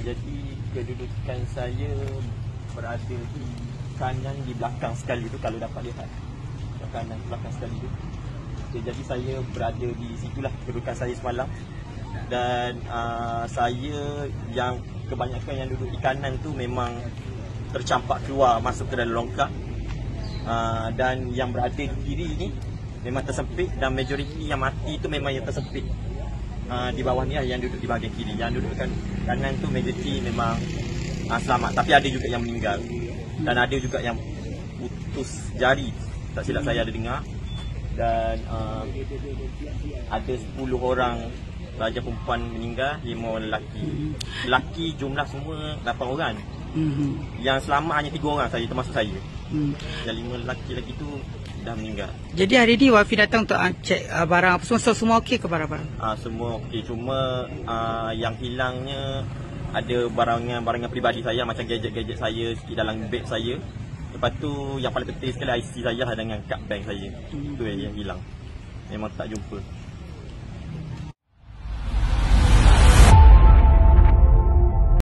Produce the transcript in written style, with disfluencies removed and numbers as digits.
Jadi kedudukan saya berada di kanan di belakang sekali tu, kalau dapat lihat kanan belakang sekali tu. Okay, jadi saya berada di situlah kedudukan saya semalam. Dan saya yang kebanyakan yang duduk di kanan tu memang tercampak keluar masuk ke dalam longkang. Dan yang berada di kiri ni memang tersempit, dan majoriti yang mati tu memang yang tersempit. Di bawah ni yang duduk di bahagian kiri. Yang duduk kanan tu majoriti memang selamat, tapi ada juga yang meninggal. Dan ada juga yang putus jari, tak silap saya ada dengar. Dan ada 10 orang pelajar perempuan meninggal, 5 orang lelaki. Lelaki jumlah semua 8 orang. Yang selamat hanya 3 orang saja, termasuk saya. Yang 5 lelaki lagi tu dah meninggal. Jadi hari ni Wafi datang untuk cek barang apa semua okey ke barang-barang? Semua okey, cuma yang hilangnya ada barangan peribadi saya, macam gadget-gadget saya sikit dalam beg saya. Lepas tu yang paling penting sekali IC saya dengan kad bank saya. Itu yang hilang. Memang tak jumpa.